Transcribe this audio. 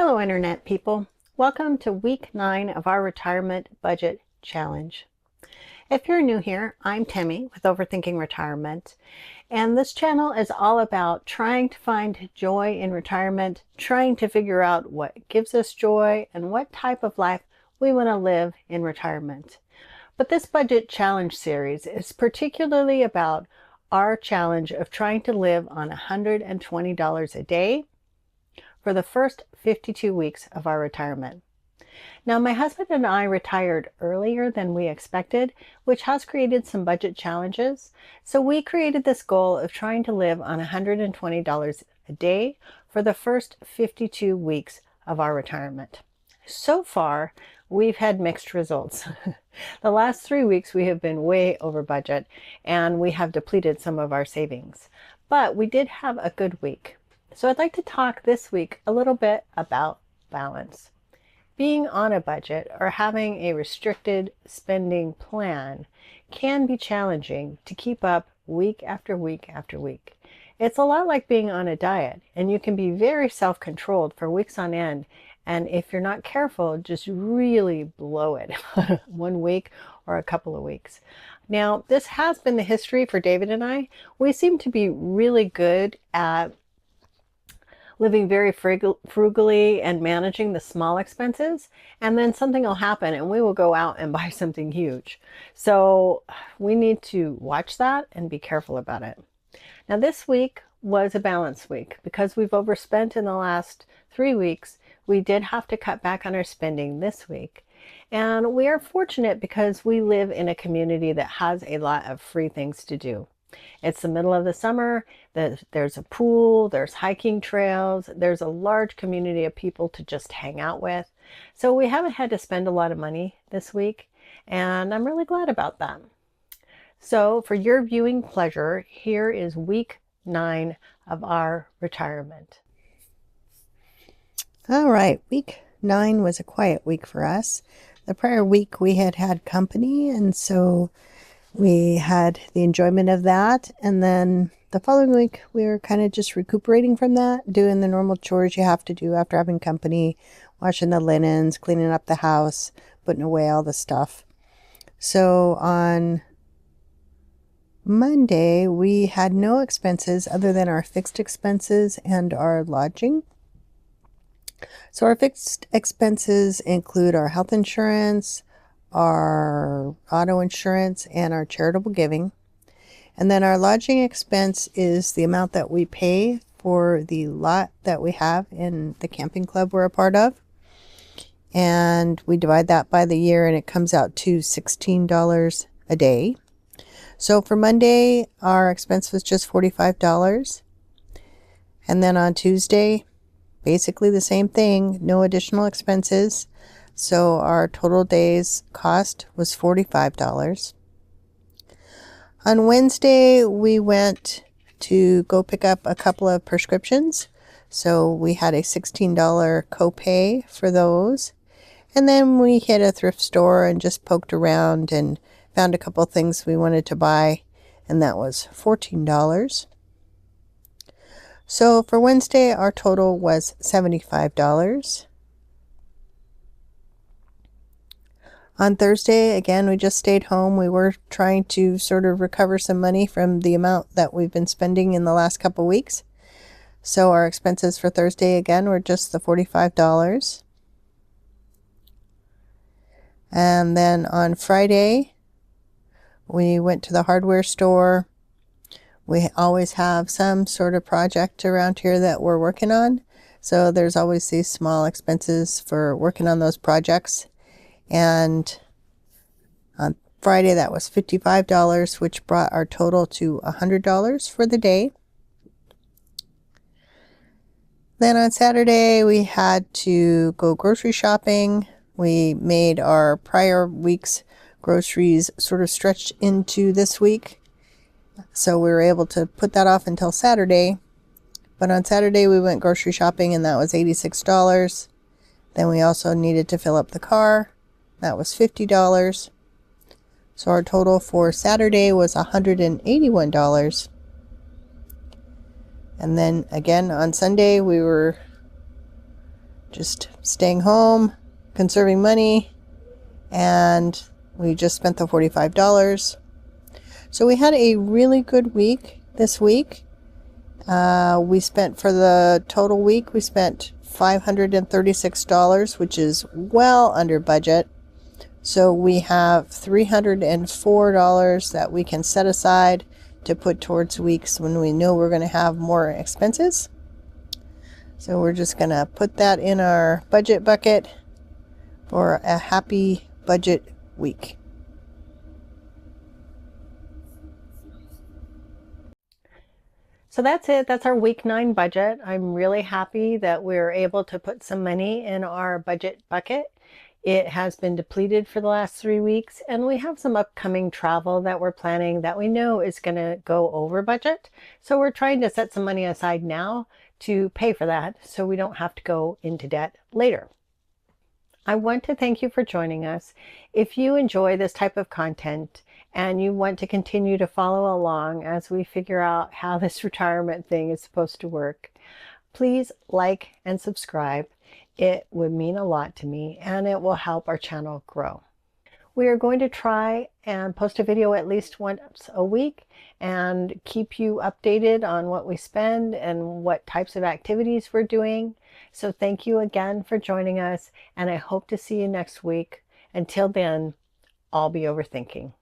Hello, Internet people. Welcome to week 9 of our retirement budget challenge. If you're new here, I'm Tammy with Overthinking Retirement, and this channel is all about trying to find joy in retirement, trying to figure out what gives us joy and what type of life we want to live in retirement. But this budget challenge series is particularly about our challenge of trying to live on $120 a day for the first 52 weeks of our retirement. Now, my husband and I retired earlier than we expected, which has created some budget challenges. So we created this goal of trying to live on $120 a day for the first 52 weeks of our retirement. So far, we've had mixed results. The last 3 weeks we have been way over budget and we have depleted some of our savings. But we did have a good week. So I'd like to talk this week a little bit about balance. Being on a budget or having a restricted spending plan can be challenging to keep up week after week after week. It's a lot like being on a diet, and you can be very self-controlled for weeks on end, and if you're not careful, just really blow it 1 week or a couple of weeks. Now, this has been the history for David and I. We seem to be really good at living very frugally and managing the small expenses, and then something will happen and we will go out and buy something huge. So we need to watch that and be careful about it. Now, this week was a balance week because we've overspent in the last 3 weeks. We did have to cut back on our spending this week. And we are fortunate because we live in a community that has a lot of free things to do. It's the middle of the summer, there's a pool, there's hiking trails, there's a large community of people to just hang out with. So we haven't had to spend a lot of money this week, and I'm really glad about that. So for your viewing pleasure, here is week 9 of our retirement. All right, week 9 was a quiet week for us. The prior week we had company, and so we had the enjoyment of that. And then the following week we were kind of just recuperating from that, doing the normal chores you have to do after having company, washing the linens, cleaning up the house, putting away all the stuff. So on Monday we had no expenses other than our fixed expenses and our lodging. So our fixed expenses include our health insurance, our auto insurance, and our charitable giving. And then our lodging expense is the amount that we pay for the lot that we have in the camping club we're a part of. And we divide that by the year and it comes out to $16 a day. So for Monday, our expense was just $45. And then on Tuesday, basically the same thing, no additional expenses. So our total day's cost was $45. On Wednesday, we went to go pick up a couple of prescriptions. So we had a $16 copay for those. And then we hit a thrift store and just poked around and found a couple of things we wanted to buy. And that was $14. So for Wednesday, our total was $75. On Thursday, again, we just stayed home. We were trying to sort of recover some money from the amount that we've been spending in the last couple weeks. So our expenses for Thursday, again, were just the $45. And then on Friday, we went to the hardware store. We always have some sort of project around here that we're working on. So there's always these small expenses for working on those projects. And on Friday, that was $55, which brought our total to $100 for the day. Then on Saturday, we had to go grocery shopping. We made our prior week's groceries sort of stretched into this week. So we were able to put that off until Saturday. But on Saturday, we went grocery shopping, and that was $86. Then we also needed to fill up the car. That was $50. So our total for Saturday was $181. And then again on Sunday, we were just staying home, conserving money, and we just spent the $45. So we had a really good week this week. We spent, for the total week, we spent $536, which is well under budget. So we have $304 that we can set aside to put towards weeks when we know we're going to have more expenses. So we're just going to put that in our budget bucket for a happy budget week. So that's it. That's our week 9 budget. I'm really happy that we're able to put some money in our budget bucket. It has been depleted for the last 3 weeks, and we have some upcoming travel that we're planning that we know is going to go over budget. So we're trying to set some money aside now to pay for that so we don't have to go into debt later. I want to thank you for joining us. If you enjoy this type of content and you want to continue to follow along as we figure out how this retirement thing is supposed to work, please like and subscribe. It would mean a lot to me and it will help our channel grow. We are going to try and post a video at least once a week and keep you updated on what we spend and what types of activities we're doing. So thank you again for joining us, and I hope to see you next week. Until then, I'll be overthinking.